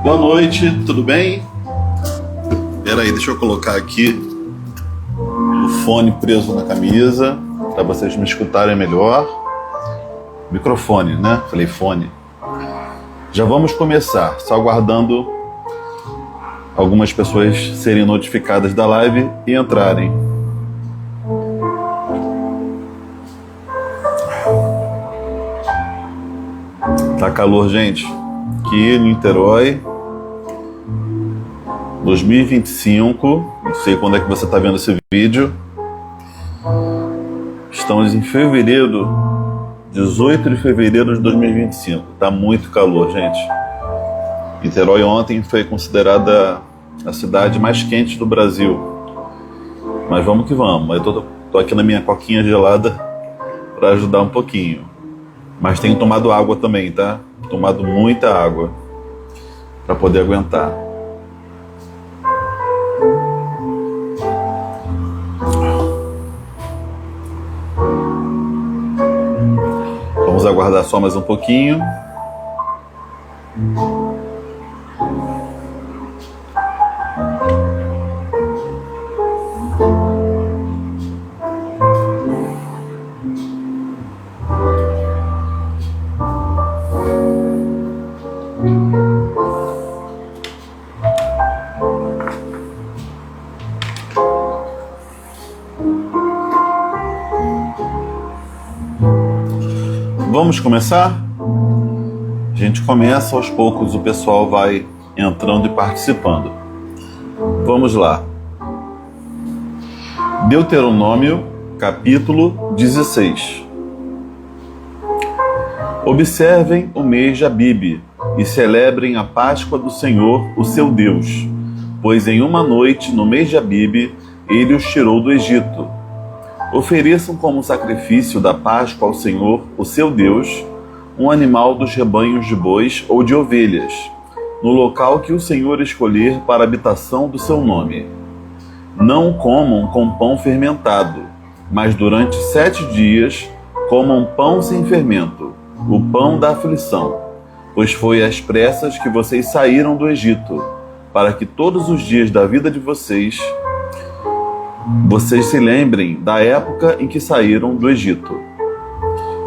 Boa noite, tudo bem? Espera aí, deixa eu colocar aqui o fone preso na camisa para vocês me escutarem melhor. Microfone, né? Falei fone. Já vamos começar, só aguardando algumas pessoas serem notificadas da live e entrarem. Tá calor, gente. Aqui em Niterói, 2025, não sei quando é que você está vendo esse vídeo. Estamos em fevereiro, 18 de fevereiro de 2025. Tá muito calor, gente. Niterói ontem foi considerada a cidade mais quente do Brasil. Mas vamos que vamos. Eu tô aqui na minha coquinha gelada para ajudar um pouquinho. Mas tenho tomado água também, tá? Tomado muita água para poder aguentar. Vamos aguardar só mais um pouquinho. Vamos começar? A gente começa aos poucos, o pessoal vai entrando e participando. Vamos lá. Deuteronômio, capítulo 16. Observem o mês de Abibe e celebrem a Páscoa do Senhor, o seu Deus, pois em uma noite, no mês de Abibe, ele os tirou do Egito. Ofereçam como sacrifício da Páscoa ao Senhor, o seu Deus, um animal dos rebanhos de bois ou de ovelhas, no local que o Senhor escolher para a habitação do seu nome. Não comam com pão fermentado, mas durante 7 dias comam pão sem fermento, o pão da aflição, pois foi às pressas que vocês saíram do Egito, para que todos os dias da vida de vocês se lembrem da época em que saíram do Egito.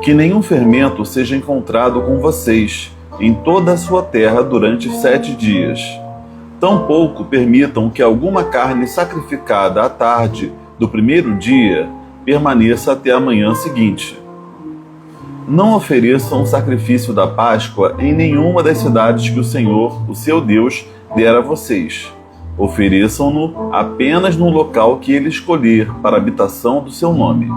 Que nenhum fermento seja encontrado com vocês em toda a sua terra durante 7 dias. Tampouco permitam que alguma carne sacrificada à tarde do primeiro dia permaneça até a manhã seguinte. Não ofereçam o sacrifício da Páscoa em nenhuma das cidades que o Senhor, o seu Deus, der a vocês. Ofereçam-no apenas no local que ele escolher para a habitação do seu nome.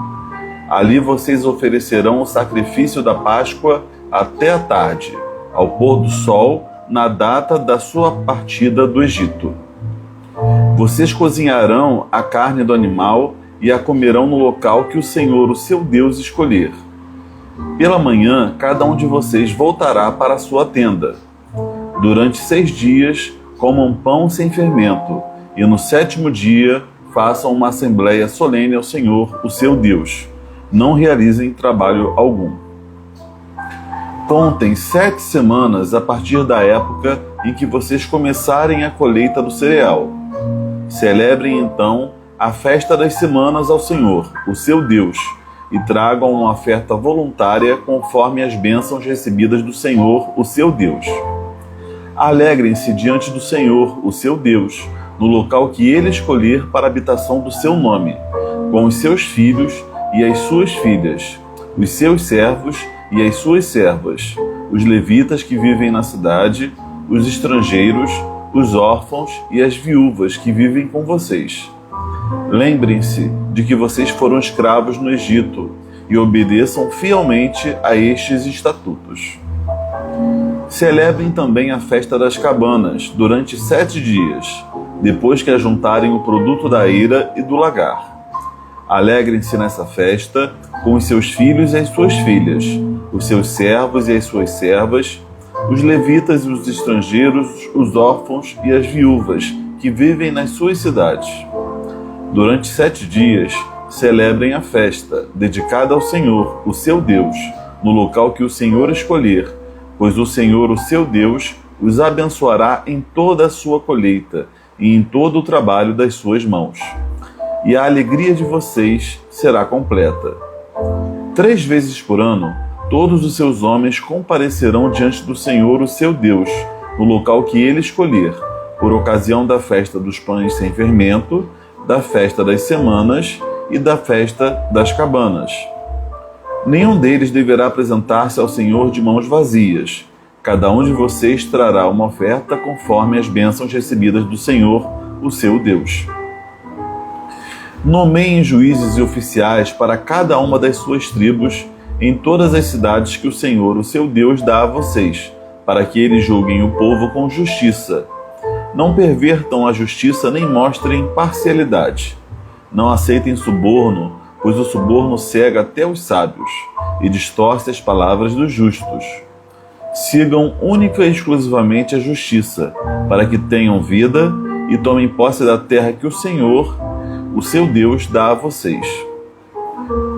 Ali vocês oferecerão o sacrifício da Páscoa até a tarde, ao pôr do sol, na data da sua partida do Egito. Vocês cozinharão a carne do animal e a comerão no local que o Senhor, o seu Deus, escolher. Pela manhã, cada um de vocês voltará para a sua tenda. Durante 6 dias, comam pão sem fermento, e no 7º dia façam uma assembleia solene ao Senhor, o seu Deus. Não realizem trabalho algum. Contem 7 semanas a partir da época em que vocês começarem a colheita do cereal. Celebrem então a festa das semanas ao Senhor, o seu Deus, e tragam uma oferta voluntária conforme as bênçãos recebidas do Senhor, o seu Deus. Alegrem-se diante do Senhor, o seu Deus, no local que ele escolher para a habitação do seu nome, com os seus filhos e as suas filhas, os seus servos e as suas servas, os levitas que vivem na cidade, os estrangeiros, os órfãos e as viúvas que vivem com vocês. Lembrem-se de que vocês foram escravos no Egito e obedeçam fielmente a estes estatutos. Celebrem também a festa das cabanas durante 7 dias, depois que ajuntarem o produto da eira e do lagar. Alegrem-se nessa festa com os seus filhos e as suas filhas, os seus servos e as suas servas, os levitas e os estrangeiros, os órfãos e as viúvas que vivem nas suas cidades. Durante 7 dias, celebrem a festa dedicada ao Senhor, o seu Deus, no local que o Senhor escolher, pois o Senhor, o seu Deus, os abençoará em toda a sua colheita e em todo o trabalho das suas mãos. E a alegria de vocês será completa. 3 vezes por ano, todos os seus homens comparecerão diante do Senhor, o seu Deus, no local que ele escolher, por ocasião da festa dos pães sem fermento, da festa das semanas e da festa das cabanas. Nenhum deles deverá apresentar-se ao Senhor de mãos vazias. Cada um de vocês trará uma oferta conforme as bênçãos recebidas do Senhor, o seu Deus. Nomeiem juízes e oficiais para cada uma das suas tribos em todas as cidades que o Senhor, o seu Deus, dá a vocês, para que eles julguem o povo com justiça. Não pervertam a justiça nem mostrem parcialidade. Não aceitem suborno, pois o suborno cega até os sábios e distorce as palavras dos justos. Sigam única e exclusivamente a justiça, para que tenham vida e tomem posse da terra que o Senhor, o seu Deus, dá a vocês.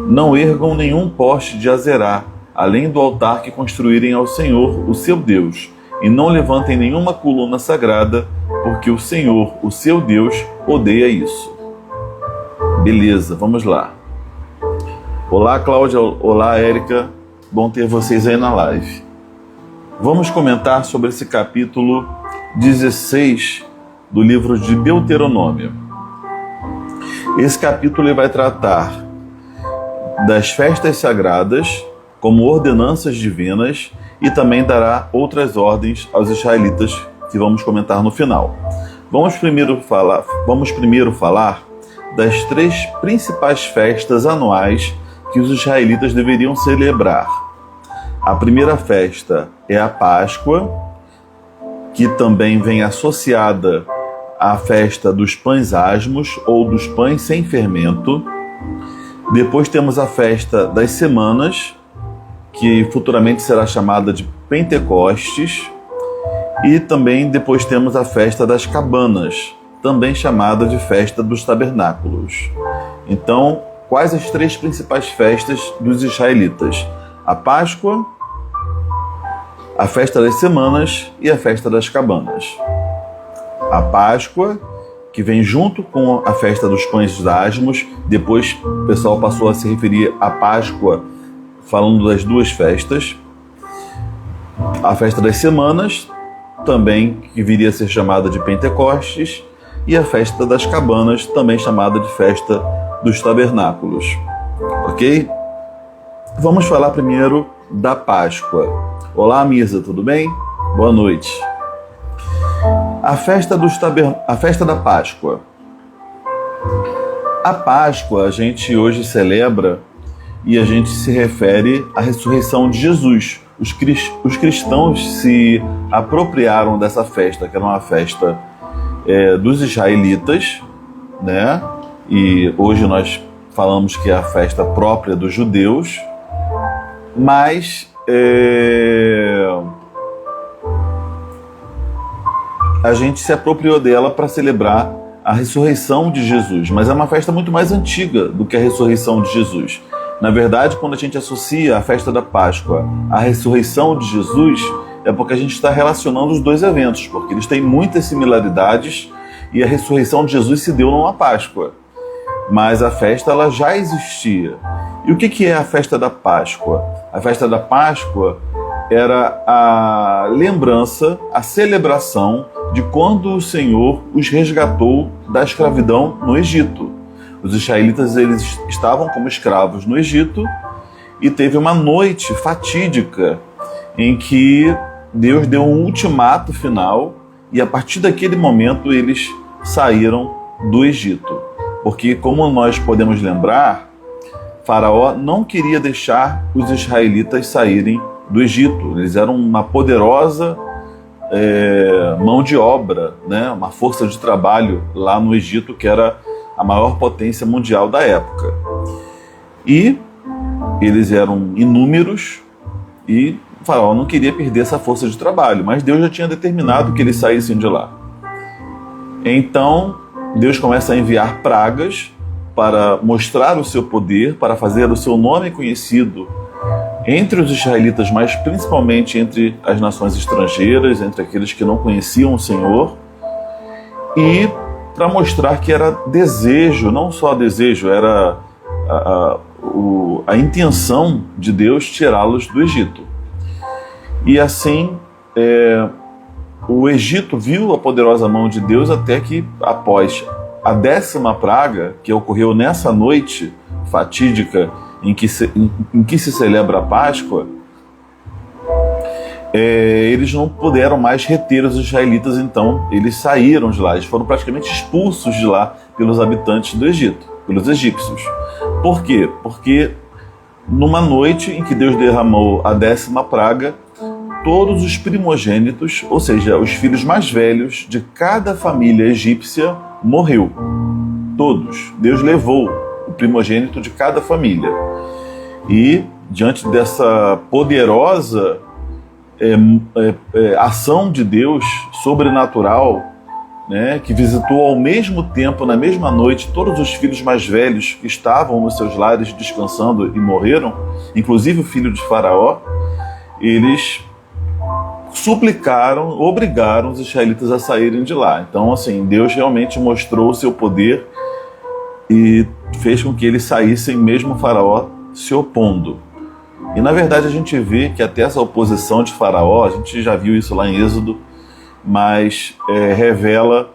Não ergam nenhum poste de Azerá, além do altar que construírem ao Senhor, o seu Deus, e não levantem nenhuma coluna sagrada, porque o Senhor, o seu Deus, odeia isso. Beleza, vamos lá. Olá, Cláudia. Olá, Érica. Bom ter vocês aí na live. Vamos comentar sobre esse capítulo 16 do livro de Deuteronômio. Esse capítulo vai tratar das festas sagradas como ordenanças divinas e também dará outras ordens aos israelitas que vamos comentar no final. Vamos primeiro falar das 3 principais festas anuais que os israelitas deveriam celebrar. A primeira festa é a Páscoa, que também vem associada à festa dos pães asmos ou dos pães sem fermento. Depois temos a festa das semanas, que futuramente será chamada de Pentecostes. E também depois temos a festa das cabanas, também chamada de festa dos tabernáculos. Então, quais as 3 principais festas dos israelitas? A Páscoa, a festa das semanas e a festa das cabanas. A Páscoa, que vem junto com a festa dos pães asmos, depois o pessoal passou a se referir à Páscoa falando das 2 festas. A festa das semanas, também que viria a ser chamada de Pentecostes, e a festa das cabanas, também chamada de festa dos tabernáculos. Ok? Vamos falar primeiro da Páscoa. Olá, Misa, tudo bem? Boa noite. A festa da Páscoa. A Páscoa a gente hoje celebra e a gente se refere à ressurreição de Jesus. Os cristãos se apropriaram dessa festa, que era uma festa dos israelitas, né? E hoje nós falamos que é a festa própria dos judeus, mas a gente se apropriou dela para celebrar a ressurreição de Jesus, mas é uma festa muito mais antiga do que a ressurreição de Jesus. Na verdade, quando a gente associa a festa da Páscoa à ressurreição de Jesus, é porque a gente está relacionando os 2 eventos, porque eles têm muitas similaridades e a ressurreição de Jesus se deu numa Páscoa. Mas a festa ela já existia. E o que é a festa da Páscoa? A festa da Páscoa era a lembrança, a celebração de quando o Senhor os resgatou da escravidão no Egito. Os israelitas eles estavam como escravos no Egito e teve uma noite fatídica em que Deus deu um ultimato final e a partir daquele momento eles saíram do Egito. Porque, como nós podemos lembrar, Faraó não queria deixar os israelitas saírem do Egito. Eles eram uma poderosa mão de obra, né? Uma força de trabalho lá no Egito, que era a maior potência mundial da época. E eles eram inúmeros e o Faraó não queria perder essa força de trabalho, mas Deus já tinha determinado que eles saíssem de lá. Então, Deus começa a enviar pragas para mostrar o seu poder, para fazer o seu nome conhecido entre os israelitas, mas principalmente entre as nações estrangeiras, entre aqueles que não conheciam o Senhor, e para mostrar que era desejo, não só desejo, era a intenção de Deus tirá-los do Egito. E assim, o Egito viu a poderosa mão de Deus até que, após a 10ª praga, que ocorreu nessa noite fatídica em que se celebra a Páscoa, eles não puderam mais reter os israelitas, então eles saíram de lá, eles foram praticamente expulsos de lá pelos habitantes do Egito, pelos egípcios. Por quê? Porque numa noite em que Deus derramou a 10ª praga, todos os primogênitos, ou seja, os filhos mais velhos de cada família egípcia, morreu. Todos. Deus levou o primogênito de cada família. E, diante dessa poderosa ação de Deus sobrenatural, né, que visitou ao mesmo tempo, na mesma noite, todos os filhos mais velhos que estavam nos seus lares descansando e morreram, inclusive o filho de Faraó, eles suplicaram, obrigaram os israelitas a saírem de lá. Então, assim, Deus realmente mostrou o seu poder e fez com que eles saíssem, mesmo Faraó se opondo. E, na verdade, a gente vê que até essa oposição de Faraó, a gente já viu isso lá em Êxodo, mas revela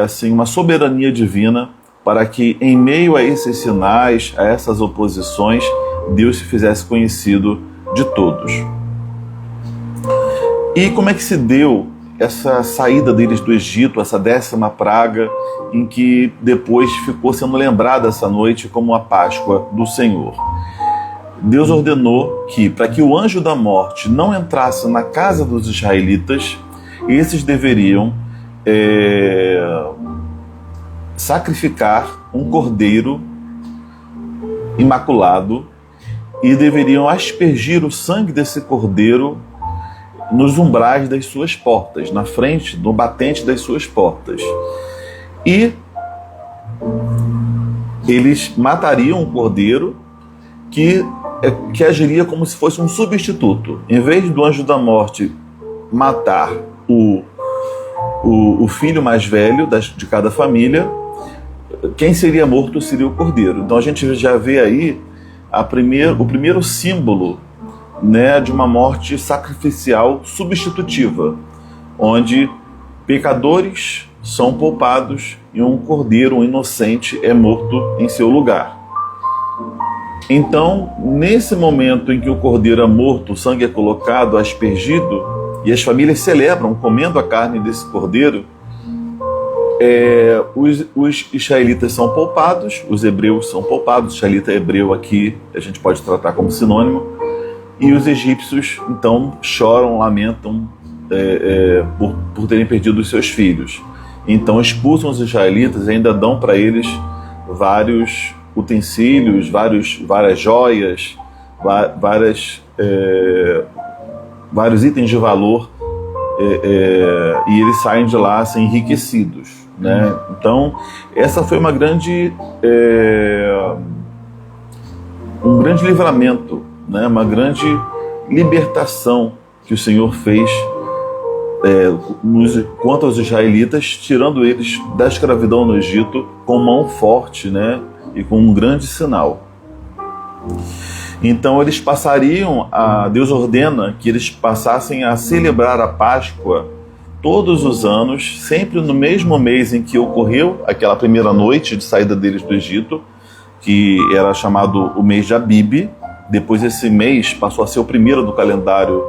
assim, uma soberania divina para que, em meio a esses sinais, a essas oposições, Deus se fizesse conhecido de todos. E como é que se deu essa saída deles do Egito, essa 10ª praga, em que depois ficou sendo lembrada essa noite como a Páscoa do Senhor? Deus ordenou que, para que o anjo da morte não entrasse na casa dos israelitas, esses deveriam sacrificar um cordeiro imaculado e deveriam aspergir o sangue desse cordeiro nos umbrais das suas portas, na frente, no batente das suas portas. E eles matariam um cordeiro que agiria como se fosse um substituto. Em vez do anjo da morte matar o filho mais velho de cada família, quem seria morto seria o cordeiro. Então a gente já vê aí o primeiro símbolo, né, de uma morte sacrificial substitutiva, onde pecadores são poupados e um cordeiro, um inocente, é morto em seu lugar. Então, nesse momento em que o cordeiro é morto, o sangue é colocado, aspergido, e as famílias celebram comendo a carne desse cordeiro, os israelitas são poupados, os hebreus são poupados. Israelita hebreu aqui a gente pode tratar como sinônimo. E os egípcios, então, choram, lamentam por terem perdido os seus filhos. Então, expulsam os israelitas e ainda dão para eles vários utensílios, várias joias, vários itens de valor, e eles saem de lá assim, enriquecidos, né? Então, essa foi um grande livramento, né? Uma grande libertação que o Senhor fez contra os israelitas, tirando eles da escravidão no Egito com mão forte, né? E com um grande sinal. Então eles Deus ordena que eles passassem a celebrar a Páscoa todos os anos, sempre no mesmo mês em que ocorreu aquela primeira noite de saída deles do Egito, que era chamado o mês de Abibe. Depois esse mês passou a ser o primeiro do calendário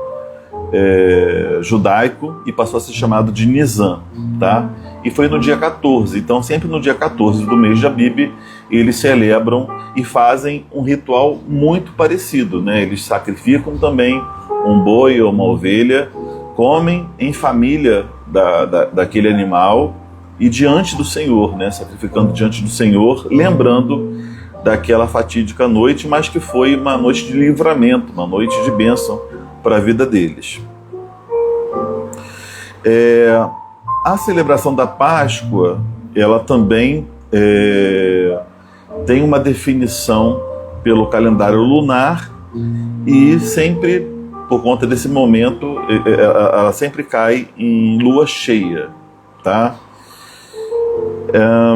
judaico e passou a ser chamado de Nisan, tá? E foi no dia 14, então sempre no dia 14 do mês de Abibe eles celebram e fazem um ritual muito parecido, né? Eles sacrificam também um boi ou uma ovelha, comem em família daquele animal e diante do Senhor, né? Sacrificando diante do Senhor, lembrando daquela fatídica noite, mas que foi uma noite de livramento, uma noite de bênção para a vida deles. A celebração da Páscoa, ela também tem uma definição pelo calendário lunar e sempre, por conta desse momento, ela sempre cai em lua cheia, tá?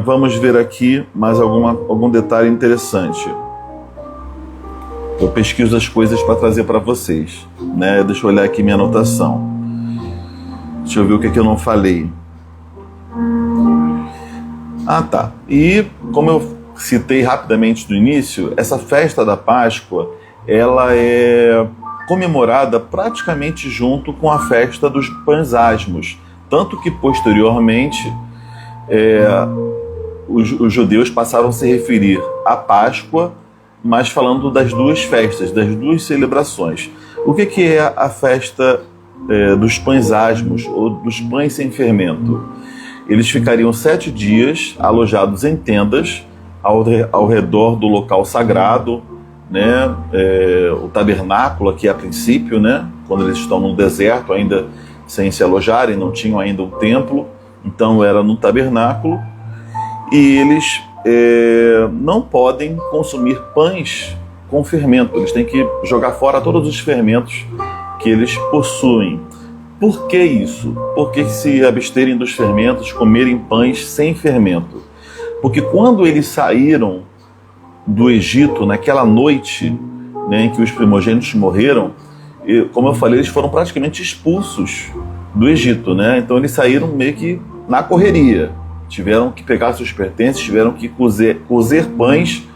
Vamos ver aqui mais algum detalhe interessante. Eu pesquiso as coisas para trazer para vocês, né? Deixa eu olhar aqui minha anotação. Deixa eu ver o que eu não falei. Tá. E como eu citei rapidamente no início, essa festa da Páscoa, ela é comemorada praticamente junto com a festa dos pães asmos, tanto que posteriormente os judeus passaram a se referir à Páscoa, mas falando das duas festas, das duas celebrações. O que é a festa dos pães asmos, ou dos pães sem fermento? Eles ficariam 7 dias alojados em tendas ao redor do local sagrado, né? O tabernáculo aqui a princípio, né? Quando eles estão no deserto ainda sem se alojarem, não tinham ainda um templo, então era no tabernáculo, e eles não podem consumir pães com fermento, eles têm que jogar fora todos os fermentos que eles possuem. Por que isso? Por que se absterem dos fermentos, comerem pães sem fermento? Porque quando eles saíram do Egito, naquela noite, né, em que os primogênitos morreram, como eu falei, eles foram praticamente expulsos do Egito, né? Então eles saíram meio que na correria. Tiveram que pegar seus pertences, tiveram que cozer pães,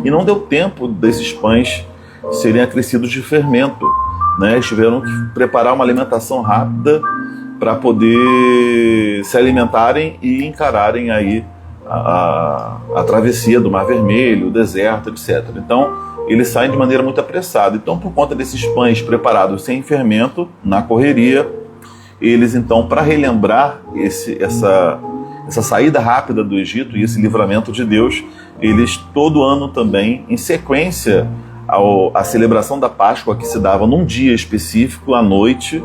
e não deu tempo desses pães serem acrescidos de fermento, né? Eles tiveram que preparar uma alimentação rápida para poder se alimentarem e encararem aí a travessia do Mar Vermelho, o deserto, etc. Então, eles saem de maneira muito apressada. Então, por conta desses pães preparados sem fermento, na correria, eles então, para relembrar essa saída rápida do Egito e esse livramento de Deus, eles todo ano também, em sequência à celebração da Páscoa, que se dava num dia específico, à noite,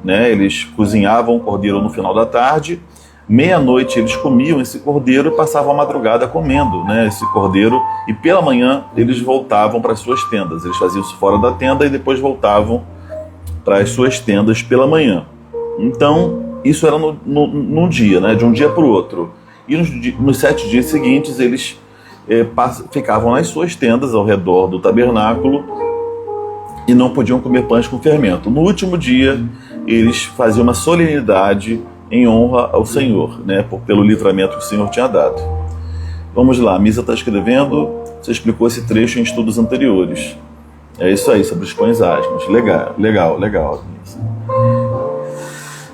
né, eles cozinhavam o cordeiro no final da tarde, meia-noite eles comiam esse cordeiro e passavam a madrugada comendo, né, esse cordeiro, e pela manhã eles voltavam para as suas tendas. Eles faziam isso fora da tenda e depois voltavam para as suas tendas pela manhã. Então, isso era num dia, né, de um dia para o outro. E nos 7 dias seguintes, eles ficavam nas suas tendas ao redor do tabernáculo e não podiam comer pães com fermento. No último dia, eles faziam uma solenidade em honra ao Senhor, né, pelo livramento que o Senhor tinha dado. Vamos lá, a Misa está escrevendo, você explicou esse trecho em estudos anteriores. É isso aí, sobre os pães asmos. Legal.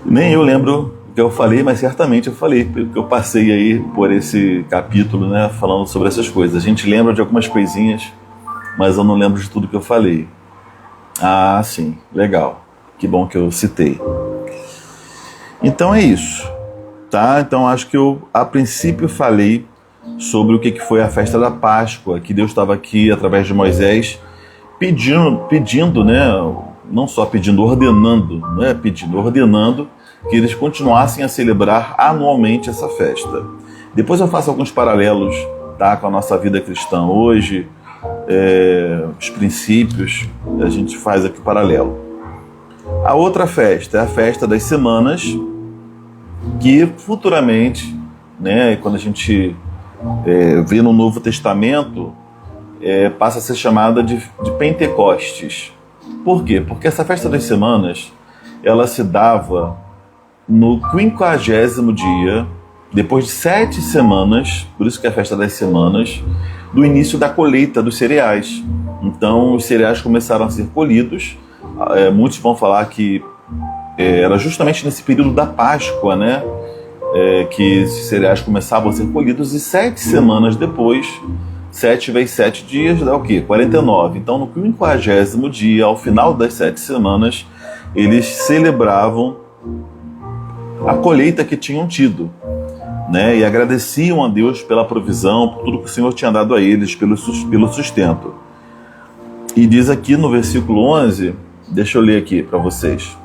Nem eu lembro o que eu falei, mas certamente eu falei, porque eu passei aí por esse capítulo, né, falando sobre essas coisas. A gente lembra de algumas coisinhas, mas eu não lembro de tudo que eu falei. Ah, sim, legal. Que bom que eu citei. Então é isso, tá? Então acho que eu, a princípio, falei sobre o que foi a festa da Páscoa, que Deus estava aqui, através de Moisés, pedindo, né, não só pedindo, ordenando, né, ordenando que eles continuassem a celebrar anualmente essa festa. Depois eu faço alguns paralelos, tá, com a nossa vida cristã hoje, os princípios, a gente faz aqui o paralelo. A outra festa é a festa das semanas, que futuramente, né, quando a gente vê no Novo Testamento, passa a ser chamada de Pentecostes. Por quê? Porque essa festa das semanas, ela se dava no 50º dia, depois de 7 semanas, por isso que é a festa das semanas, do início da colheita dos cereais. Então os cereais começaram a ser colhidos. Muitos vão falar que era justamente nesse período da Páscoa, né, que esses cereais começavam a ser colhidos, e 7 semanas depois, 7 vezes 7 dias dá o quê? 49. Então no 50º dia, ao final das 7 semanas, eles celebravam a colheita que tinham tido, né, e agradeciam a Deus pela provisão, por tudo que o Senhor tinha dado a eles, pelo sustento. E diz aqui no versículo 11, deixa eu ler aqui para vocês,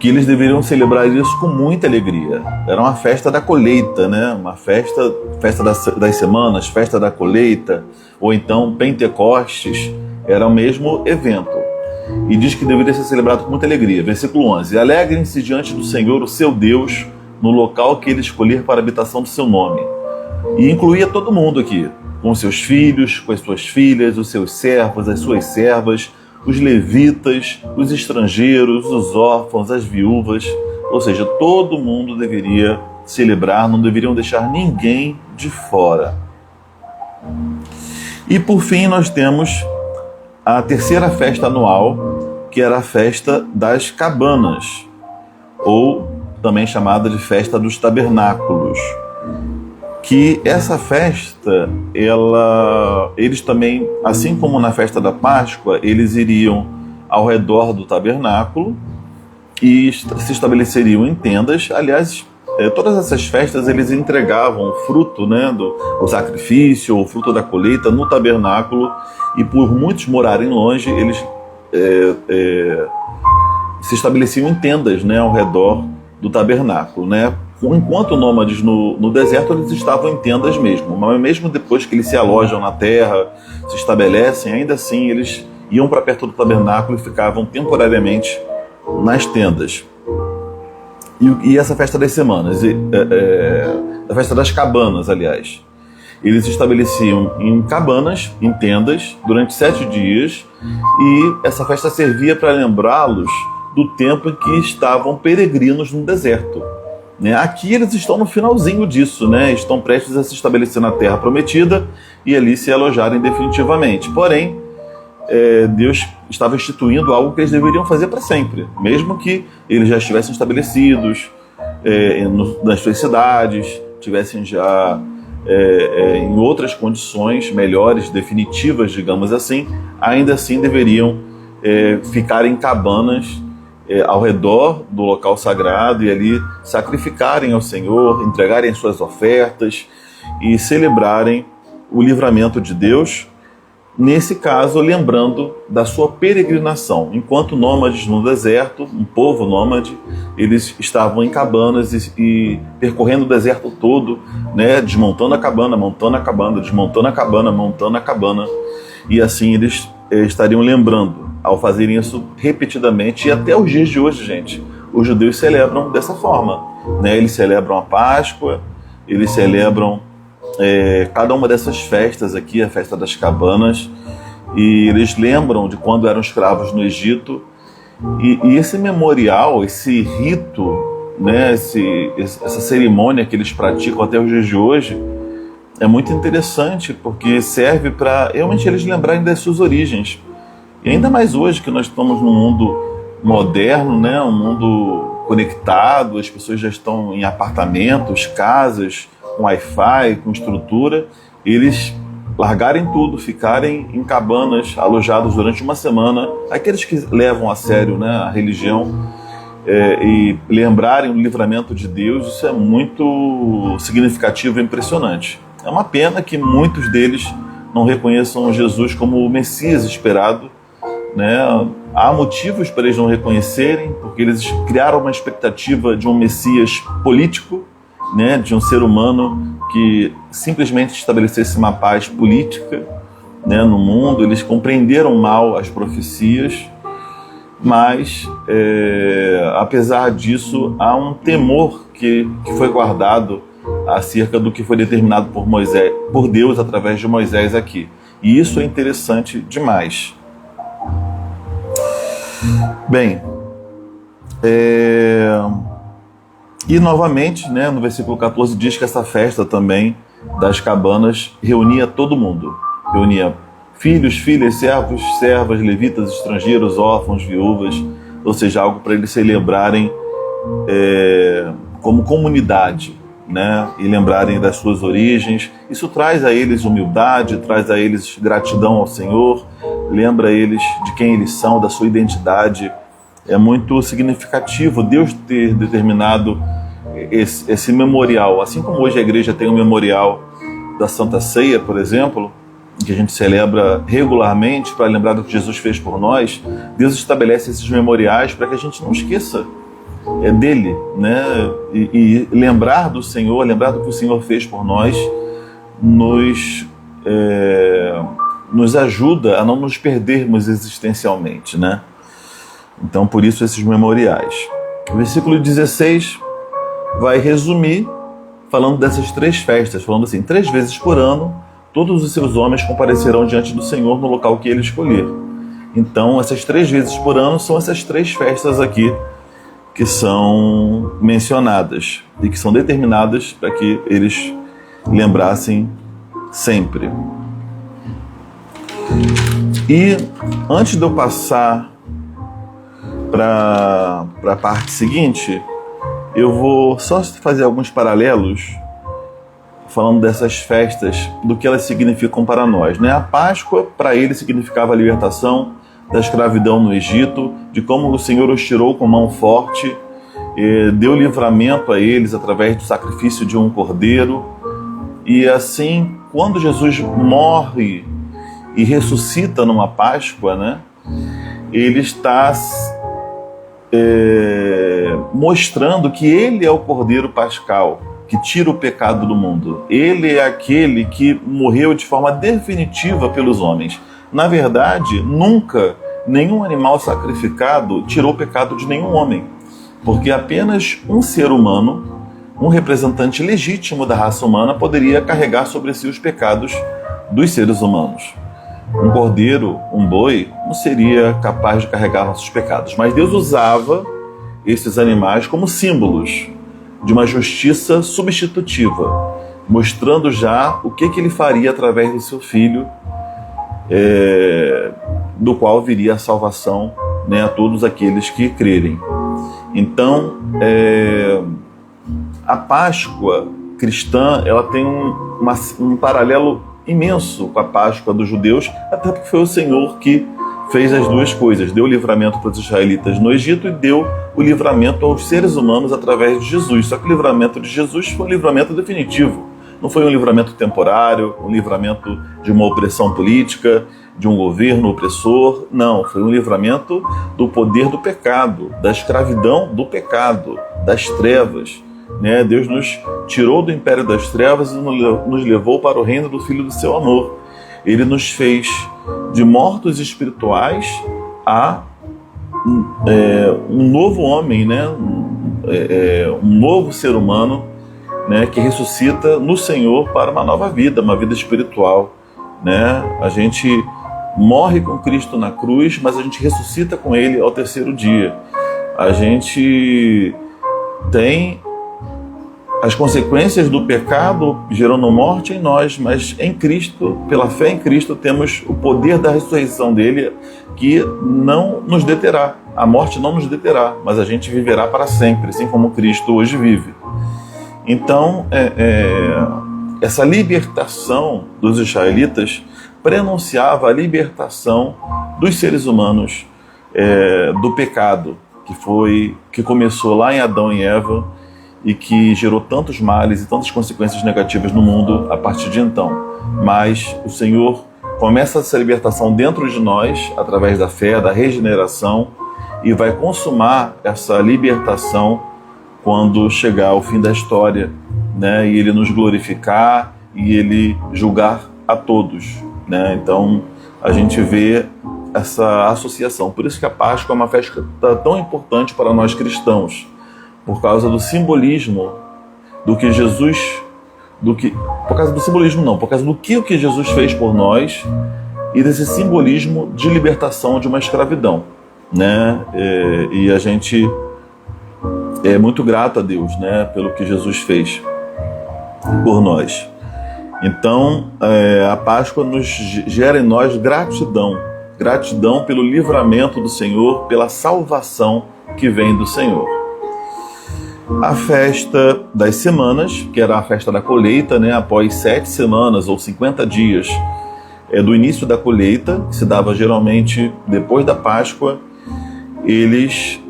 que eles deveriam celebrar isso com muita alegria. Era uma festa da colheita, né? Uma festa das semanas, festa da colheita, ou então Pentecostes, era o mesmo evento. E diz que deveria ser celebrado com muita alegria. Versículo 11: Alegrem-se diante do Senhor, o seu Deus, no local que ele escolher para a habitação do seu nome. E incluía todo mundo aqui, com seus filhos, com as suas filhas, os seus servos, as suas servas, os levitas, os estrangeiros, os órfãos, as viúvas. Ou seja, todo mundo deveria celebrar, não deveriam deixar ninguém de fora. E por fim nós temos a terceira festa anual, que era a festa das cabanas, ou também chamada de festa dos tabernáculos. Que essa festa, eles também, assim como na festa da Páscoa, eles iriam ao redor do tabernáculo e se estabeleceriam em tendas. Aliás, todas essas festas eles entregavam o fruto, né, do sacrifício, o fruto da colheita no tabernáculo, e por muitos morarem longe, eles se estabeleciam em tendas, né, ao redor do tabernáculo, né? Enquanto nômades no deserto, eles estavam em tendas mesmo, mas mesmo depois que eles se alojam na terra, se estabelecem, ainda assim eles iam para perto do tabernáculo e ficavam temporariamente nas tendas. E essa festa das semanas, a festa das cabanas, aliás, eles se estabeleciam em cabanas, em tendas, durante 7 dias, e essa festa servia para lembrá-los do tempo em que estavam peregrinos no deserto. Aqui eles estão no finalzinho disso, né? Estão prestes a se estabelecer na terra prometida e ali se alojarem definitivamente. Porém, Deus estava instituindo algo que eles deveriam fazer para sempre, mesmo que eles já estivessem estabelecidos nas suas cidades, estivessem já em outras condições melhores, definitivas, digamos assim, ainda assim deveriam ficar em cabanas ao redor do local sagrado e ali sacrificarem ao Senhor, entregarem suas ofertas e celebrarem o livramento de Deus, nesse caso lembrando da sua peregrinação. Enquanto nômades no deserto, um povo nômade, eles estavam em cabanas e percorrendo o deserto todo, né, desmontando a cabana, montando a cabana, desmontando a cabana, montando a cabana, e assim eles estariam lembrando. Ao fazerem isso repetidamente, e até os dias de hoje, gente, os judeus celebram dessa forma, né? Eles celebram a Páscoa, eles celebram cada uma dessas festas aqui, a festa das cabanas, e eles lembram de quando eram escravos no Egito, e esse memorial, esse rito, né? Essa cerimônia que eles praticam até os dias de hoje, é muito interessante, porque serve para realmente eles lembrarem das suas origens. E ainda mais hoje que nós estamos num mundo moderno, né? Um mundo conectado, as pessoas já estão em apartamentos, casas, com Wi-Fi, com estrutura, eles largarem tudo, ficarem em cabanas, alojados durante uma semana, aqueles que levam a sério, né, a religião, e lembrarem o livramento de Deus, isso é muito significativo e impressionante. É uma pena que muitos deles não reconheçam Jesus como o Messias esperado, né? Há motivos para eles não reconhecerem, porque eles criaram uma expectativa de um Messias político, né? De um ser humano que simplesmente estabelecesse uma paz política, né, no mundo. Eles compreenderam mal as profecias, mas apesar disso há um temor que foi guardado acerca do que foi determinado por Deus através de Moisés aqui. E isso é interessante demais. Bem, e novamente, né, no versículo 14 diz que essa festa também das cabanas reunia todo mundo. Reunia filhos, filhas, servos, servas, levitas, estrangeiros, órfãos, viúvas, ou seja, algo para eles celebrarem como comunidade, né, e lembrarem das suas origens. Isso traz a eles humildade, traz a eles gratidão ao Senhor, lembra eles de quem eles são, da sua identidade. É muito significativo Deus ter determinado esse memorial. Assim como hoje a igreja tem um memorial da Santa Ceia, por exemplo, que a gente celebra regularmente para lembrar do que Jesus fez por nós, Deus estabelece esses memoriais para que a gente não esqueça dele, né? E lembrar do Senhor, lembrar do que o Senhor fez por nós, nos ajuda a não nos perdermos existencialmente, né? Então, por isso, esses memoriais. O versículo 16 vai resumir falando dessas 3 festas, falando assim: 3 vezes por ano, todos os seus homens comparecerão diante do Senhor no local que ele escolher. Então, essas 3 vezes por ano são essas 3 festas aqui que são mencionadas e que são determinadas para que eles lembrassem sempre. E antes de eu passar para a parte seguinte, eu vou só fazer alguns paralelos falando dessas festas, do que elas significam para nós, né? A Páscoa, para eles, significava a libertação da escravidão no Egito, de como o Senhor os tirou com mão forte, deu livramento a eles através do sacrifício de um cordeiro. E assim, quando Jesus morre e ressuscita numa Páscoa, né, ele está mostrando que ele é o Cordeiro Pascal, que tira o pecado do mundo. Ele é aquele que morreu de forma definitiva pelos homens. Na verdade, nunca nenhum animal sacrificado tirou o pecado de nenhum homem, porque apenas um ser humano, um representante legítimo da raça humana, poderia carregar sobre si os pecados dos seres humanos. Um cordeiro, um boi, não seria capaz de carregar nossos pecados. Mas Deus usava esses animais como símbolos de uma justiça substitutiva, mostrando já o que ele faria através do seu Filho, do qual viria a salvação, né, a todos aqueles que crerem. Então, a Páscoa cristã, ela tem um paralelo imenso com a Páscoa dos judeus, até porque foi o Senhor que fez as duas coisas: deu o livramento para os israelitas no Egito e deu o livramento aos seres humanos através de Jesus. Só que o livramento de Jesus foi um livramento definitivo. Não foi um livramento temporário, um livramento de uma opressão política, de um governo opressor. Não, foi um livramento do poder do pecado, da escravidão do pecado, das trevas. Né? Deus nos tirou do império das trevas e nos levou para o reino do Filho do seu amor. Ele nos fez de mortos espirituais a um novo homem, né? Um novo ser humano, né? Que ressuscita no Senhor para uma nova vida, uma vida espiritual. Né? A gente morre com Cristo na cruz, mas a gente ressuscita com Ele ao 3º dia. A gente tem as consequências do pecado gerando morte em nós, mas em Cristo, pela fé em Cristo, temos o poder da ressurreição dele, que não nos deterá. A morte não nos deterá, mas a gente viverá para sempre, assim como Cristo hoje vive. Então, essa libertação dos israelitas prenunciava a libertação dos seres humanos do pecado, que começou lá em Adão e Eva, e que gerou tantos males e tantas consequências negativas no mundo a partir de então. Mas o Senhor começa essa libertação dentro de nós, através da fé, da regeneração, e vai consumar essa libertação quando chegar ao fim da história, né? E Ele nos glorificar e Ele julgar a todos, né? Então, a gente vê essa associação. Por isso que a Páscoa é uma festa tão importante para nós cristãos, por causa do simbolismo do que Jesus, por causa do simbolismo não, por causa do que Jesus fez por nós e desse simbolismo de libertação de uma escravidão, né? E a gente é muito grato a Deus, né, pelo que Jesus fez por nós. Então, a Páscoa nos gera em nós gratidão pelo livramento do Senhor, pela salvação que vem do Senhor. A festa das semanas, que era a festa da colheita, né, após 7 semanas ou 50 dias do início da colheita, que se dava geralmente depois da Páscoa, eles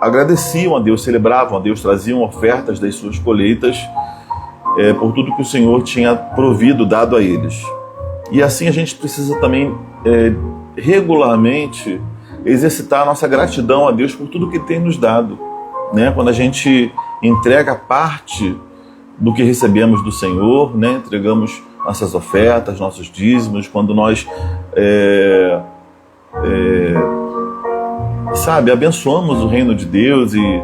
agradeciam a Deus, celebravam a Deus, traziam ofertas das suas colheitas por tudo que o Senhor tinha provido, dado a eles. E assim a gente precisa também regularmente exercitar a nossa gratidão a Deus por tudo que Ele tem nos dado. né? Quando a gente entrega parte do que recebemos do Senhor, né? Entregamos nossas ofertas, nossos dízimos, quando nós abençoamos o reino de Deus e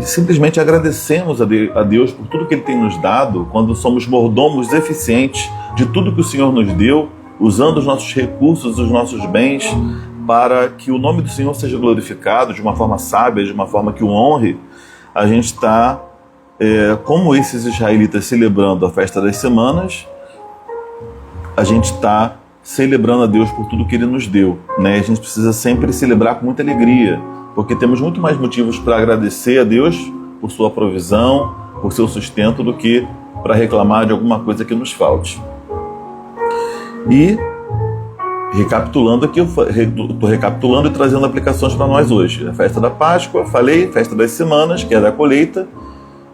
simplesmente agradecemos a Deus por tudo que Ele tem nos dado, quando somos mordomos eficientes de tudo que o Senhor nos deu, usando os nossos recursos, os nossos bens, para que o nome do Senhor seja glorificado de uma forma sábia, de uma forma que o honre. A gente está, como esses israelitas, celebrando a festa das semanas, a gente está celebrando a Deus por tudo que Ele nos deu, né? A gente precisa sempre celebrar com muita alegria, porque temos muito mais motivos para agradecer a Deus por sua provisão, por seu sustento, do que para reclamar de alguma coisa que nos falte. E, recapitulando aqui, eu estou recapitulando e trazendo aplicações para nós hoje. A festa da Páscoa, falei, festa das semanas, que é da colheita,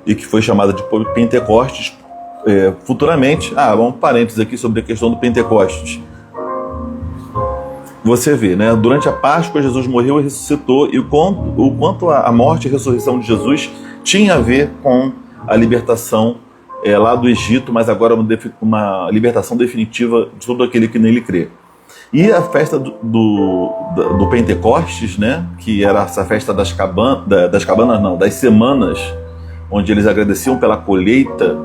e que foi chamada de Pentecostes futuramente. Um parênteses aqui sobre a questão do Pentecostes. Você vê, né? Durante a Páscoa, Jesus morreu e ressuscitou, e o quanto a morte e a ressurreição de Jesus tinha a ver com a libertação lá do Egito, mas agora uma libertação definitiva de todo aquele que nele crê. E a festa do Pentecostes, né? Que era essa festa das semanas, onde eles agradeciam pela colheita,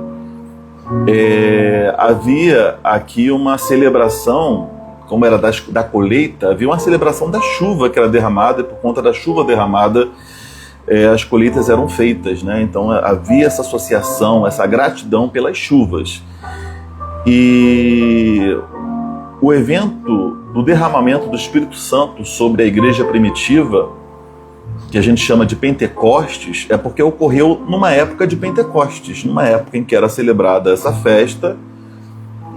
havia aqui uma celebração. Como era da colheita, havia uma celebração da chuva que era derramada, e por conta da chuva derramada, as colheitas eram feitas, né? Então havia essa associação, essa gratidão pelas chuvas. E o evento do derramamento do Espírito Santo sobre a igreja primitiva, que a gente chama de Pentecostes, é porque ocorreu numa época de Pentecostes, numa época em que era celebrada essa festa,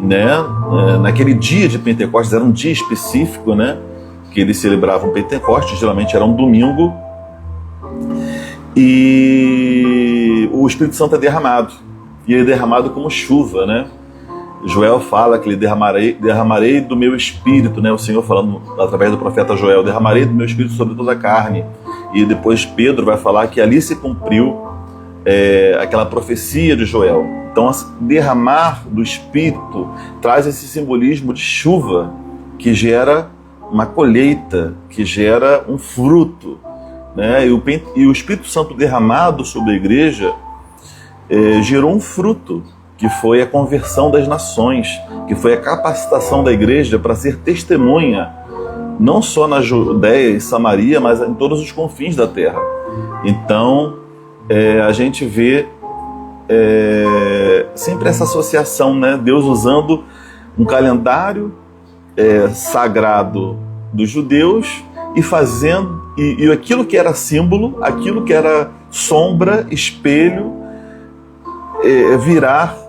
né? Naquele dia de Pentecostes, era um dia específico, né? Que eles celebravam Pentecostes, geralmente era um domingo, e o Espírito Santo é derramado, e ele é derramado como chuva, né? Joel fala que ele derramarei do meu espírito, né? O Senhor falando através do profeta Joel, derramarei do meu espírito sobre toda a carne. E depois Pedro vai falar que ali se cumpriu aquela profecia de Joel. Então, derramar do Espírito traz esse simbolismo de chuva que gera uma colheita, que gera um fruto, né? E o Espírito Santo derramado sobre a igreja gerou um fruto, que foi a conversão das nações, que foi a capacitação da igreja para ser testemunha, não só na Judéia e Samaria, mas em todos os confins da terra. Então, a gente vê sempre essa associação, né? Deus usando um calendário sagrado dos judeus e fazendo e aquilo que era símbolo, aquilo que era sombra, espelho, virar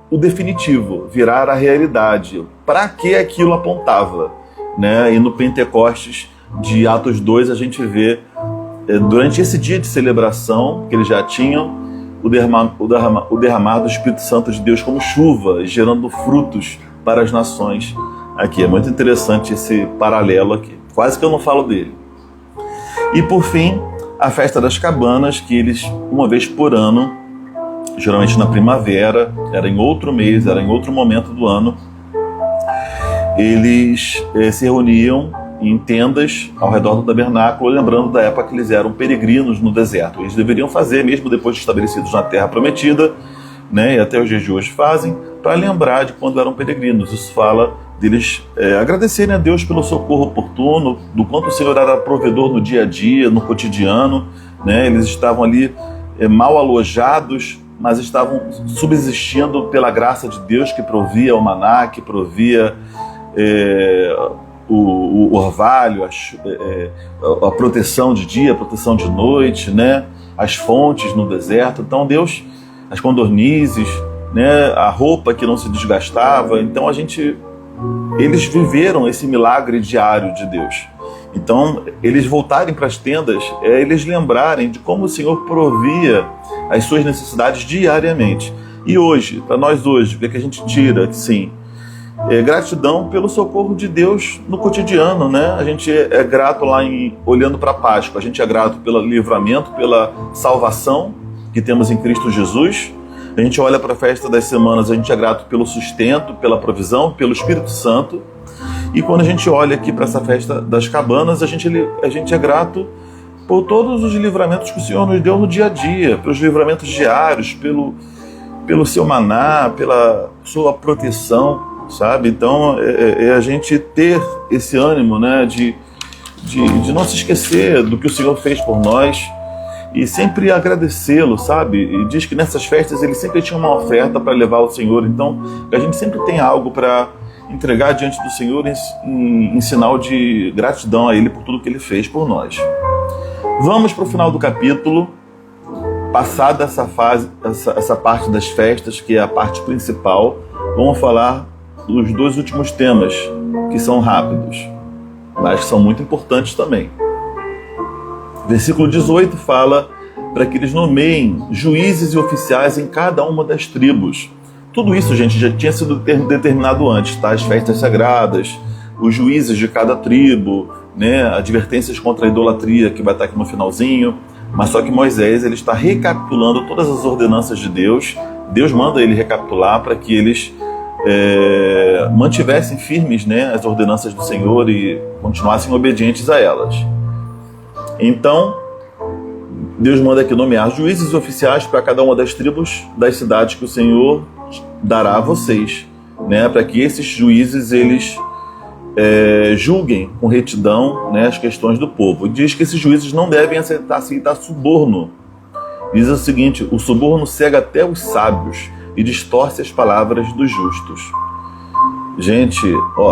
o definitivo, virar a realidade. Para que aquilo apontava, né? E no Pentecostes de Atos 2 a gente vê, durante esse dia de celebração que eles já tinham, o derramar do Espírito Santo de Deus como chuva, gerando frutos para as nações. Aqui é muito interessante esse paralelo aqui. Quase que eu não falo dele. E por fim, a festa das cabanas, que eles, uma vez por ano, geralmente na primavera, era em outro mês, era em outro momento do ano, eles se reuniam em tendas ao redor do tabernáculo, lembrando da época que eles eram peregrinos no deserto. Eles deveriam fazer, mesmo depois de estabelecidos na terra prometida, né, e até os dias de hoje fazem, para lembrar de quando eram peregrinos. Isso fala deles agradecerem a Deus pelo socorro oportuno, do quanto o Senhor era provedor no dia a dia, no cotidiano, né? Eles estavam ali mal alojados, mas estavam subsistindo pela graça de Deus, que provia o maná, que provia o orvalho, a proteção de dia, a proteção de noite, né? As fontes no deserto. Então Deus, as codornizes, né? A roupa que não se desgastava. Então eles viveram esse milagre diário de Deus. Então, eles voltarem para as tendas, eles lembrarem de como o Senhor provia as suas necessidades diariamente. E hoje, para nós hoje, o que a gente tira? Sim, Gratidão pelo socorro de Deus no cotidiano, né? A gente é grato lá olhando para a Páscoa, a gente é grato pelo livramento, pela salvação que temos em Cristo Jesus. A gente olha para a festa das semanas, a gente é grato pelo sustento, pela provisão, pelo Espírito Santo. E quando a gente olha aqui para essa festa das cabanas, a gente é grato por todos os livramentos que o Senhor nos deu no dia a dia, pelos livramentos diários, pelo seu maná, pela sua proteção, sabe? Então, é a gente ter esse ânimo, né, de não se esquecer do que o Senhor fez por nós e sempre agradecê-lo, sabe? E diz que nessas festas ele sempre tinha uma oferta para levar ao Senhor, então a gente sempre tem algo para entregar diante do Senhor em sinal de gratidão a Ele por tudo que Ele fez por nós. Vamos para o final do capítulo, passada essa fase, essa parte das festas, que é a parte principal, vamos falar dos dois últimos temas, que são rápidos, mas que são muito importantes também. Versículo 18 fala para que eles nomeiem juízes e oficiais em cada uma das tribos. Tudo isso, gente, já tinha sido determinado antes, tá? As festas sagradas, os juízes de cada tribo, né? Advertências contra a idolatria, que vai estar aqui no finalzinho. Mas só que Moisés ele está recapitulando todas as ordenanças de Deus. Deus manda ele recapitular para que eles mantivessem firmes, né, as ordenanças do Senhor e continuassem obedientes a elas. Então, Deus manda aqui nomear juízes oficiais para cada uma das tribos das cidades que o Senhor dará a vocês, né, para que esses juízes eles julguem com retidão, né, as questões do povo. Diz que esses juízes não devem aceitar suborno. Diz o seguinte: o suborno cega até os sábios e distorce as palavras dos justos. Gente,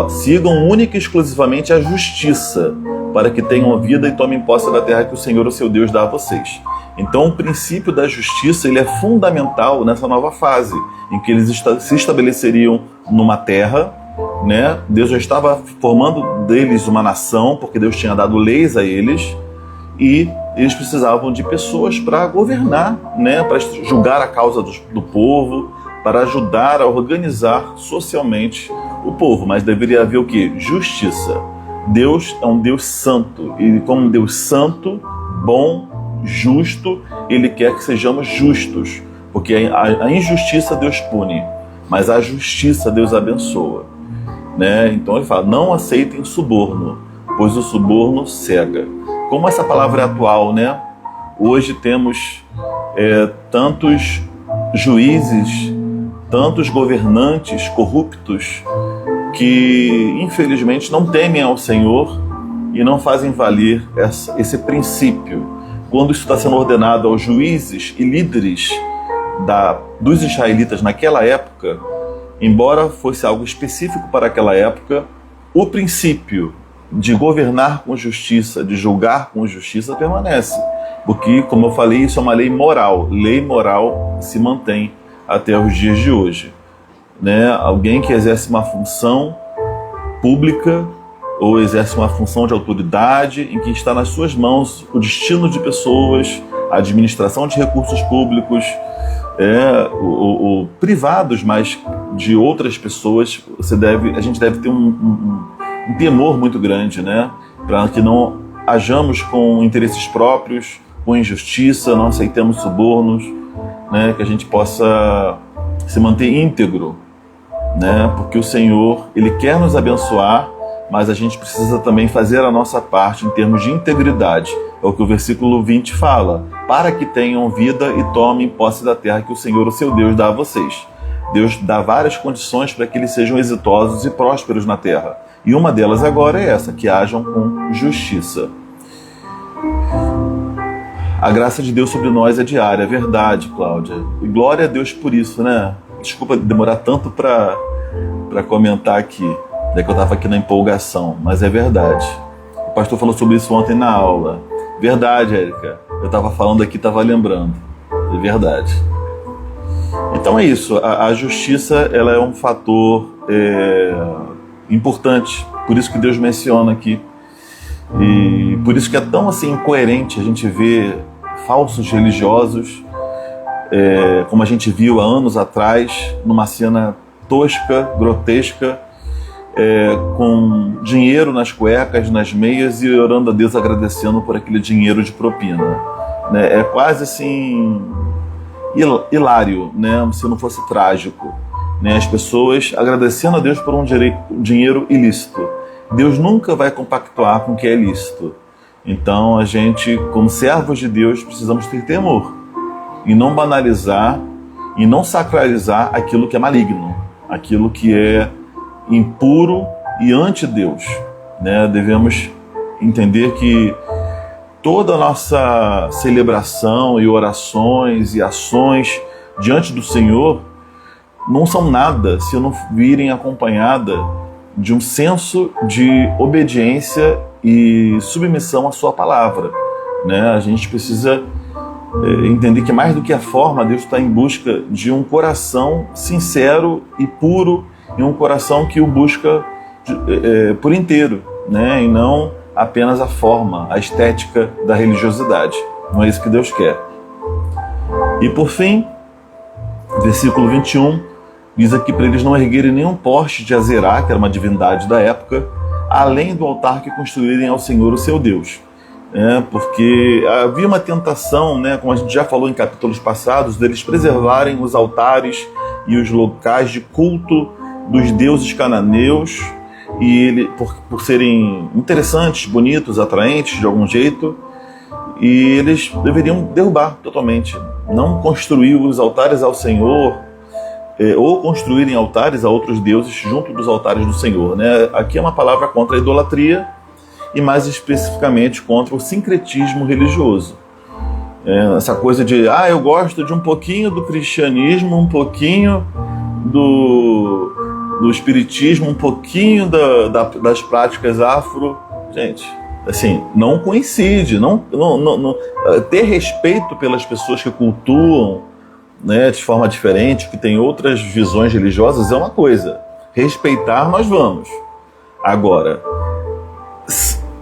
sigam única e exclusivamente a justiça, para que tenham vida e tomem posse da terra que o Senhor, o seu Deus, dá a vocês. Então, o princípio da justiça ele é fundamental nessa nova fase, em que eles se estabeleceriam numa terra, né? Deus já estava formando deles uma nação, porque Deus tinha dado leis a eles, e eles precisavam de pessoas para governar, né? Para julgar a causa do povo, para ajudar a organizar socialmente o povo. Mas deveria haver o quê? Justiça. Deus é um Deus santo, e como um Deus santo, bom, justo, Ele quer que sejamos justos, porque a injustiça Deus pune, mas a justiça Deus abençoa, né? Então ele fala: não aceitem suborno, pois o suborno cega. Como essa palavra é atual, né? Hoje temos tantos juízes, tantos governantes corruptos que infelizmente não temem ao Senhor e não fazem valer esse princípio. Quando isso está sendo ordenado aos juízes e líderes dos israelitas naquela época, embora fosse algo específico para aquela época, o princípio de governar com justiça, de julgar com justiça permanece. Porque, como eu falei, isso é uma lei moral. Lei moral se mantém até os dias de hoje, né? Alguém que exerce uma função pública ou exerce uma função de autoridade em que está nas suas mãos o destino de pessoas, a administração de recursos públicos, privados, mas de outras pessoas, a gente deve ter um temor muito grande, né? Para que não hajamos com interesses próprios, com injustiça, não aceitemos subornos, né? Que a gente possa se manter íntegro, né? Porque o Senhor, Ele quer nos abençoar, mas a gente precisa também fazer a nossa parte em termos de integridade. É o que o versículo 20 fala: para que tenham vida e tomem posse da terra que o Senhor, o seu Deus, dá a vocês. Deus dá várias condições para que eles sejam exitosos e prósperos na terra. E uma delas agora é essa, que hajam com justiça. A graça de Deus sobre nós é diária, é verdade, Cláudia. E glória a Deus por isso, né? Desculpa demorar tanto para comentar aqui, que eu estava aqui na empolgação, mas é verdade. O pastor falou sobre isso ontem na aula. Verdade, Érica. Eu estava falando aqui, estava lembrando. É verdade. Então é isso. A justiça, ela é um fator importante. Por isso que Deus menciona aqui. E por isso que é tão assim incoerente a gente ver falsos religiosos, como a gente viu há anos atrás, numa cena tosca, grotesca, com dinheiro nas cuecas, nas meias e orando a Deus, agradecendo por aquele dinheiro de propina, né? É quase assim hilário, né? Se não fosse trágico, né? As pessoas agradecendo a Deus por um dinheiro ilícito. Deus nunca vai compactuar com o que é ilícito. Então a gente, como servos de Deus, precisamos ter temor e não banalizar e não sacralizar aquilo que é maligno, aquilo que é impuro e anti-Deus, né? Devemos entender que toda a nossa celebração e orações e ações diante do Senhor não são nada se não virem acompanhada de um senso de obediência e submissão à sua palavra, né? A gente precisa entender que mais do que a forma, Deus está em busca de um coração sincero e puro, e um coração que o busca por inteiro, né? E não apenas a forma, a estética da religiosidade. Não é isso que Deus quer. E por fim, versículo 21, diz aqui para eles não erguerem nenhum poste de Azerá, que era uma divindade da época, além do altar que construírem ao Senhor, o seu Deus. Porque havia uma tentação, né, como a gente já falou em capítulos passados, deles preservarem os altares e os locais de culto dos deuses cananeus, e por serem interessantes, bonitos, atraentes de algum jeito, e eles deveriam derrubar totalmente, não construir os altares ao Senhor, ou construírem altares a outros deuses junto dos altares do Senhor, né? Aqui é uma palavra contra a idolatria e mais especificamente contra o sincretismo religioso. Essa coisa de, eu gosto de um pouquinho do cristianismo, um pouquinho do espiritismo, um pouquinho das práticas afro. Gente, assim, não coincide. Não, ter respeito pelas pessoas que cultuam, né, de forma diferente, que tem outras visões religiosas, é uma coisa. Respeitar, nós vamos. Agora,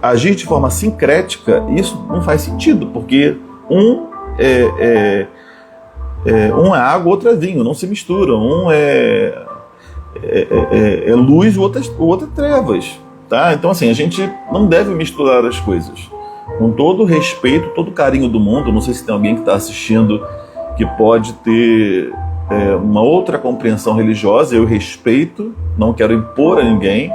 agir de forma sincrética, isso não faz sentido, porque um é água, outro é vinho, não se misturam. Um é luz, o outro é trevas. Tá? Então, assim, a gente não deve misturar as coisas. Com todo o respeito, todo o carinho do mundo, não sei se tem alguém que está assistindo que pode ter uma outra compreensão religiosa, eu respeito, não quero impor a ninguém,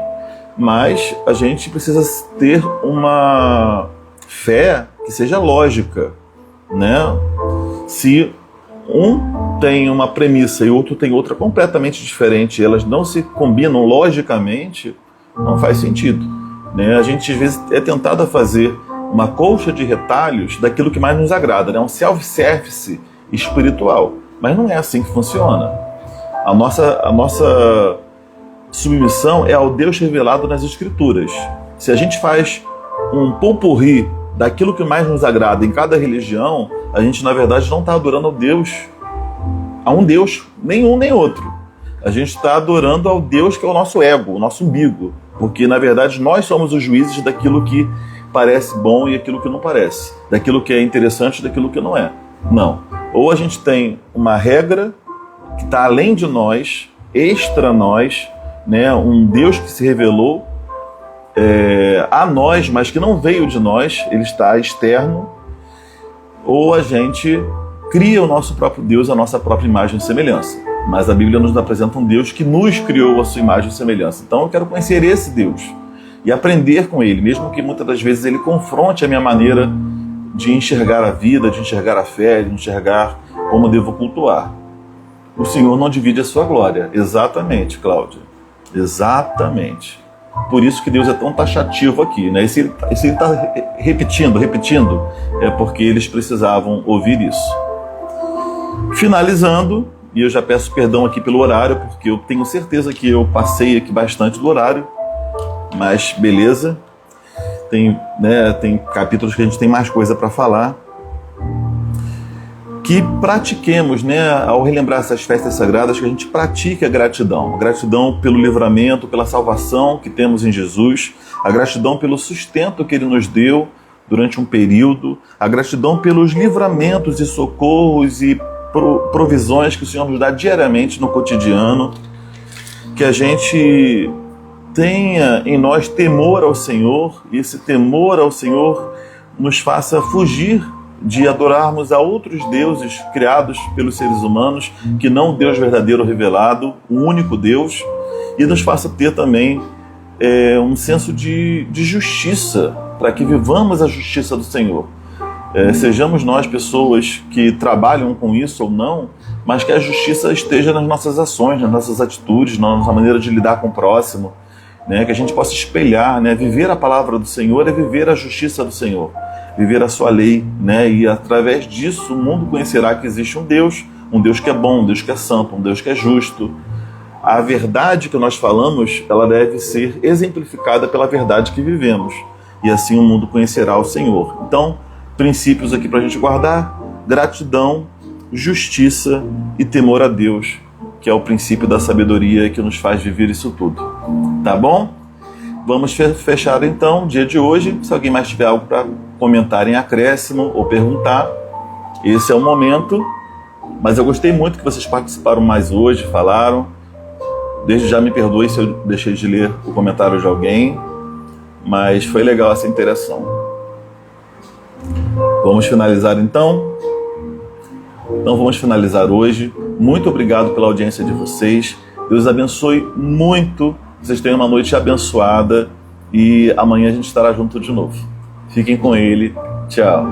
mas a gente precisa ter uma fé que seja lógica, né? Se um tem uma premissa e o outro tem outra completamente diferente, elas não se combinam logicamente, não faz sentido, né? A gente às vezes é tentado a fazer uma colcha de retalhos daquilo que mais nos agrada, né? Um self-service espiritual, mas não é assim que funciona. A nossa submissão é ao Deus revelado nas Escrituras. Se a gente faz um pot-pourri daquilo que mais nos agrada em cada religião, a gente na verdade não está adorando a um Deus, nenhum nem outro. A gente está adorando ao Deus que é o nosso ego, o nosso umbigo, porque na verdade nós somos os juízes daquilo que parece bom e aquilo que não parece, daquilo que é interessante e daquilo que não é. Não. Ou a gente tem uma regra que está além de nós, extra nós, né? Um Deus que se revelou a nós, mas que não veio de nós, ele está externo, ou a gente cria o nosso próprio Deus, a nossa própria imagem e semelhança. Mas a Bíblia nos apresenta um Deus que nos criou a sua imagem e semelhança. Então eu quero conhecer esse Deus e aprender com ele, mesmo que muitas das vezes ele confronte a minha maneira de enxergar a vida, de enxergar a fé, de enxergar como devo cultuar. O Senhor não divide a sua glória. Exatamente, Cláudia. Exatamente. Por isso que Deus é tão taxativo aqui, né? E se ele está repetindo, é porque eles precisavam ouvir isso. Finalizando, e eu já peço perdão aqui pelo horário, porque eu tenho certeza que eu passei aqui bastante do horário, mas beleza. Tem capítulos que a gente tem mais coisa para falar. Que pratiquemos, né, ao relembrar essas festas sagradas, que a gente pratique a gratidão. A gratidão pelo livramento, pela salvação que temos em Jesus. A gratidão pelo sustento que Ele nos deu durante um período. A gratidão pelos livramentos e socorros e provisões que o Senhor nos dá diariamente no cotidiano. Que a gente tenha em nós temor ao Senhor, e esse temor ao Senhor nos faça fugir de adorarmos a outros deuses criados pelos seres humanos, que não o Deus verdadeiro revelado, o único Deus, e nos faça ter também um senso de justiça, para que vivamos a justiça do Senhor. Sejamos nós pessoas que trabalham com isso ou não, mas que a justiça esteja nas nossas ações, nas nossas atitudes, na nossa maneira de lidar com o próximo, né? Que a gente possa espelhar, né? Viver a palavra do Senhor é viver a justiça do Senhor, viver a sua lei, né? E através disso o mundo conhecerá que existe um Deus que é bom, um Deus que é santo, um Deus que é justo. A verdade que nós falamos, ela deve ser exemplificada pela verdade que vivemos, e assim o mundo conhecerá o Senhor. Então, princípios aqui para a gente guardar: gratidão, justiça e temor a Deus, que é o princípio da sabedoria que nos faz viver isso tudo. Tá bom? Vamos fechar então o dia de hoje. Se alguém mais tiver algo para comentar em acréscimo ou perguntar, esse é o momento. Mas eu gostei muito que vocês participaram mais hoje, falaram. Desde já me perdoe se eu deixei de ler o comentário de alguém, mas foi legal essa interação. Vamos finalizar então? Então vamos finalizar hoje. Muito obrigado pela audiência de vocês. Deus abençoe muito. Vocês tenham uma noite abençoada e amanhã a gente estará junto de novo. Fiquem com Ele. Tchau.